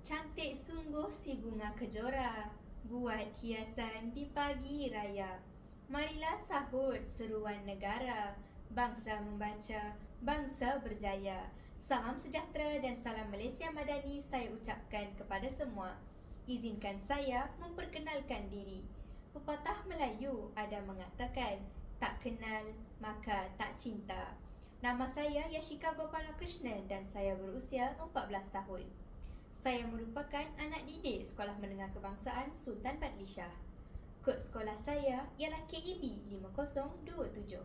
Cantik sungguh si bunga kejora, buat hiasan di pagi raya. Marilah sahut seruan negara, bangsa membaca, bangsa berjaya. Salam sejahtera dan salam Malaysia Madani saya ucapkan kepada semua. Izinkan saya memperkenalkan diri. Pepatah Melayu ada mengatakan, tak kenal maka tak cinta. Nama saya Yashika Gopalakrishnan dan saya berusia 14 tahun. Saya merupakan anak didik Sekolah Menengah Kebangsaan Sultan Badlishah. Kod sekolah saya ialah KEB 5027.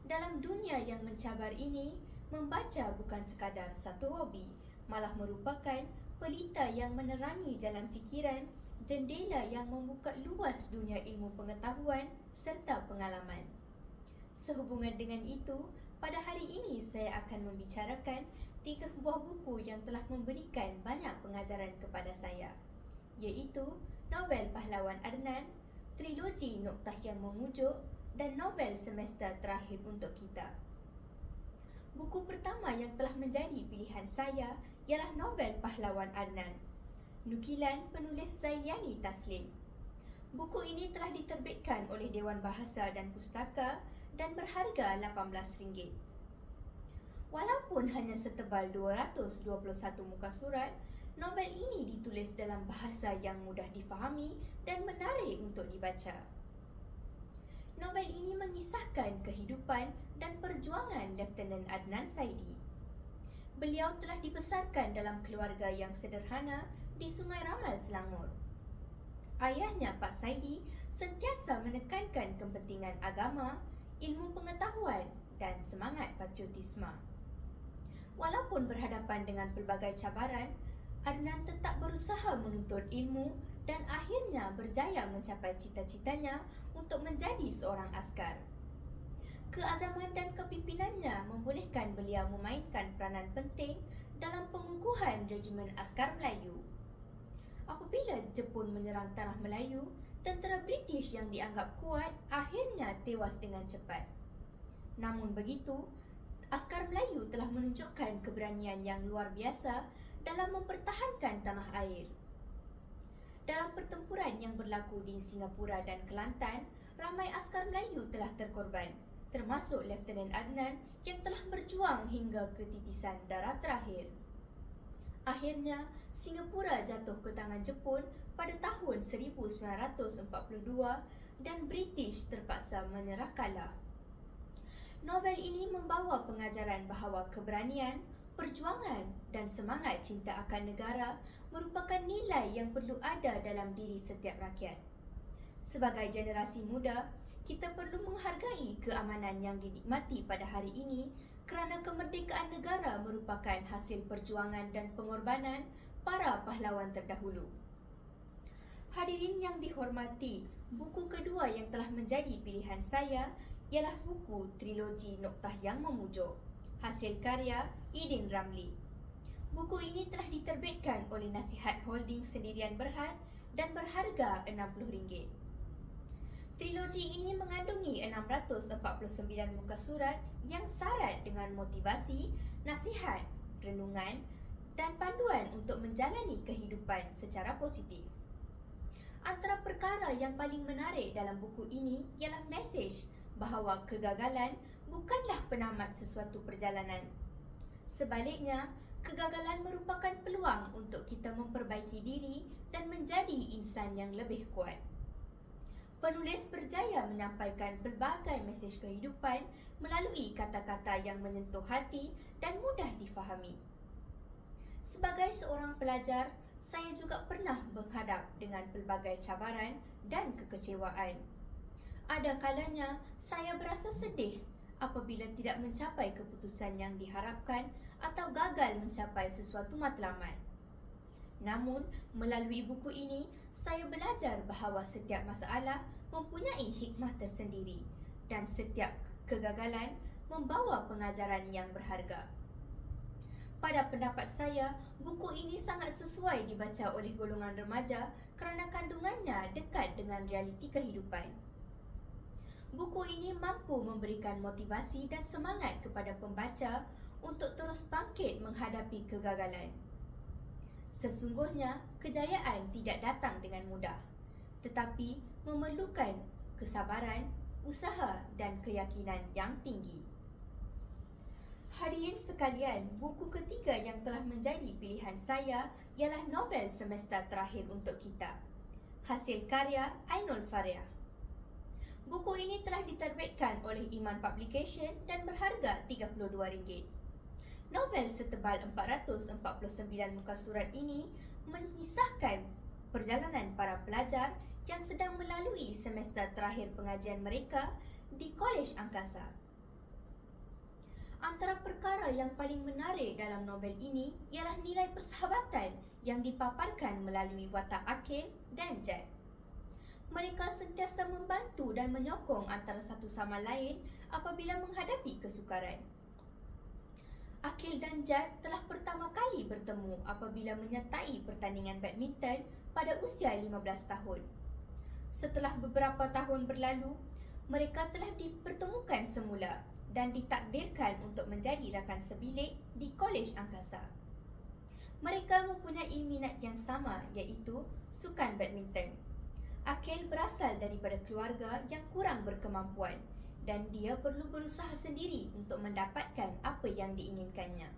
Dalam dunia yang mencabar ini, membaca bukan sekadar satu hobi, malah merupakan pelita yang menerangi jalan fikiran, jendela yang membuka luas dunia ilmu pengetahuan serta pengalaman. Sehubungan dengan itu, pada hari ini saya akan membicarakan 3 buah buku yang telah memberikan banyak pengajaran kepada saya, iaitu novel Pahlawan Adnan, trilogi Noktah yang Memujuk dan novel semester terakhir untuk kita. Buku pertama yang telah menjadi pilihan saya ialah novel Pahlawan Adnan, nukilan penulis Zailiani Taslim. Buku ini telah diterbitkan oleh Dewan Bahasa dan Pustaka dan berharga RM18. Walaupun hanya setebal 221 muka surat, novel ini ditulis dalam bahasa yang mudah difahami dan menarik untuk dibaca. Novel ini mengisahkan kehidupan dan perjuangan Lieutenant Adnan Saidi. Beliau telah dibesarkan dalam keluarga yang sederhana di Sungai Ramal, Selangor. Ayahnya, Pak Saidi, sentiasa menekankan kepentingan agama, ilmu pengetahuan dan semangat patriotisme. Walaupun berhadapan dengan pelbagai cabaran, Adnan tetap berusaha menuntut ilmu dan akhirnya berjaya mencapai cita-citanya untuk menjadi seorang askar. Keazaman dan kepimpinannya membolehkan beliau memainkan peranan penting dalam pengukuhan Regimen Askar Melayu. Apabila Jepun menyerang tanah Melayu, tentera British yang dianggap kuat akhirnya tewas dengan cepat. Namun begitu, askar Melayu telah menunjukkan keberanian yang luar biasa dalam mempertahankan tanah air. Dalam pertempuran yang berlaku di Singapura dan Kelantan, ramai askar Melayu telah terkorban, termasuk Lieutenant Adnan yang telah berjuang hingga ke titisan darah terakhir. Akhirnya, Singapura jatuh ke tangan Jepun pada tahun 1942 dan British terpaksa menyerah kalah. Novel ini membawa pengajaran bahawa keberanian, perjuangan dan semangat cinta akan negara merupakan nilai yang perlu ada dalam diri setiap rakyat. Sebagai generasi muda, kita perlu menghargai keamanan yang dinikmati pada hari ini kerana kemerdekaan negara merupakan hasil perjuangan dan pengorbanan para pahlawan terdahulu. Hadirin yang dihormati, buku kedua yang telah menjadi pilihan saya ialah buku trilogi Noktah yang Memujuk, hasil karya Idin Ramli. Buku ini telah diterbitkan oleh Nasihat Holding Sendirian Berhad dan berharga RM60. Trilogi ini mengandungi 649 muka surat yang syarat dengan motivasi, nasihat, renungan dan panduan untuk menjalani kehidupan secara positif. Antara perkara yang paling menarik dalam buku ini ialah mesej bahawa kegagalan bukanlah penamat sesuatu perjalanan. Sebaliknya, kegagalan merupakan peluang untuk kita memperbaiki diri dan menjadi insan yang lebih kuat. Penulis berjaya menyampaikan pelbagai mesej kehidupan melalui kata-kata yang menyentuh hati dan mudah difahami. Sebagai seorang pelajar, saya juga pernah menghadap dengan pelbagai cabaran dan kekecewaan. Ada kalanya saya berasa sedih apabila tidak mencapai keputusan yang diharapkan atau gagal mencapai sesuatu matlamat. Namun, melalui buku ini, saya belajar bahawa setiap masalah mempunyai hikmah tersendiri dan setiap kegagalan membawa pengajaran yang berharga. Pada pendapat saya, buku ini sangat sesuai dibaca oleh golongan remaja kerana kandungannya dekat dengan realiti kehidupan. Buku ini mampu memberikan motivasi dan semangat kepada pembaca untuk terus bangkit menghadapi kegagalan. Sesungguhnya, kejayaan tidak datang dengan mudah, tetapi memerlukan kesabaran, usaha dan keyakinan yang tinggi. Hadirin sekalian, buku ketiga yang telah menjadi pilihan saya ialah novel semester terakhir untuk kita. Hasil karya Ainul Faria. Buku ini telah diterbitkan oleh Iman Publication dan berharga RM32. Novel setebal 449 muka surat ini mengisahkan perjalanan para pelajar yang sedang melalui semester terakhir pengajian mereka di Kolej Angkasa. Antara perkara yang paling menarik dalam novel ini ialah nilai persahabatan yang dipaparkan melalui watak Akil dan Jad. Mereka sentiasa membantu dan menyokong antara satu sama lain apabila menghadapi kesukaran. Akil dan Jad telah pertama kali bertemu apabila menyertai pertandingan badminton pada usia 15 tahun. Setelah beberapa tahun berlalu, mereka telah dipertemukan semula dan ditakdirkan untuk menjadi rakan sebilik di Kolej Angkasa. Mereka mempunyai minat yang sama, iaitu sukan badminton. Akil berasal daripada keluarga yang kurang berkemampuan dan dia perlu berusaha sendiri untuk mendapatkan apa yang diinginkannya.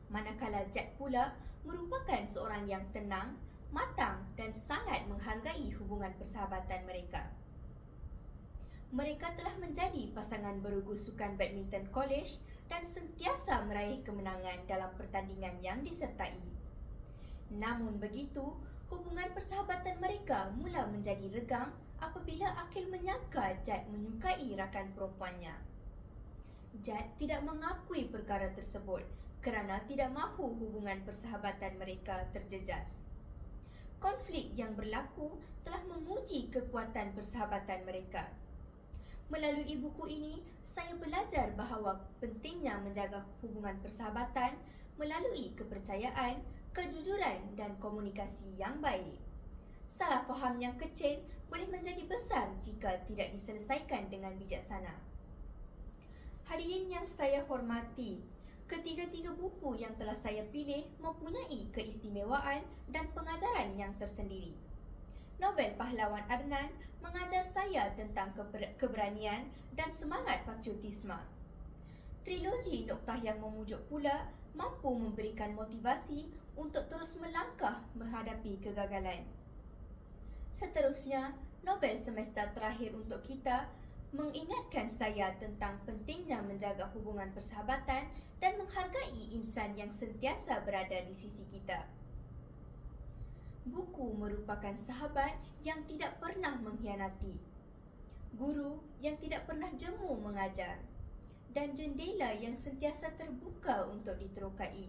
Manakala Jad pula merupakan seorang yang tenang, matang dan sangat menghargai hubungan persahabatan mereka. Mereka telah menjadi pasangan beregu sukan badminton kolej dan sentiasa meraih kemenangan dalam pertandingan yang disertai. Namun begitu, hubungan persahabatan mereka mula menjadi regang apabila Akil menyangka Jad menyukai rakan perempuannya. Jad tidak mengakui perkara tersebut kerana tidak mahu hubungan persahabatan mereka terjejas. Konflik yang berlaku telah menguji kekuatan persahabatan mereka. Melalui buku ini, saya belajar bahawa pentingnya menjaga hubungan persahabatan melalui kepercayaan, kejujuran dan komunikasi yang baik. Salah faham yang kecil boleh menjadi besar jika tidak diselesaikan dengan bijaksana. Hadirin yang saya hormati, ketiga-tiga buku yang telah saya pilih mempunyai keistimewaan dan pengajaran yang tersendiri. Novel Pahlawan Adnan mengajar saya tentang keberanian dan semangat patriotisme. Trilogi Noktah yang Memujuk pula mampu memberikan motivasi untuk terus melangkah menghadapi kegagalan. Seterusnya, novel semester terakhir untuk kita mengingatkan saya tentang pentingnya menjaga hubungan persahabatan dan menghargai insan yang sentiasa berada di sisi kita. Buku merupakan sahabat yang tidak pernah mengkhianati, guru yang tidak pernah jemu mengajar, dan jendela yang sentiasa terbuka untuk diterokai.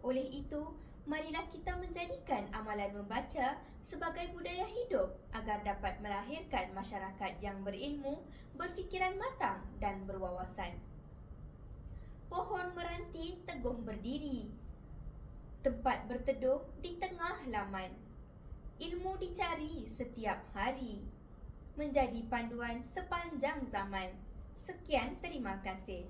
Oleh itu, marilah kita menjadikan amalan membaca sebagai budaya hidup agar dapat melahirkan masyarakat yang berilmu, berfikiran matang dan berwawasan. Pohon meranti teguh berdiri, tempat berteduh di tengah laman. Ilmu dicari setiap hari, menjadi panduan sepanjang zaman. Sekian, terima kasih.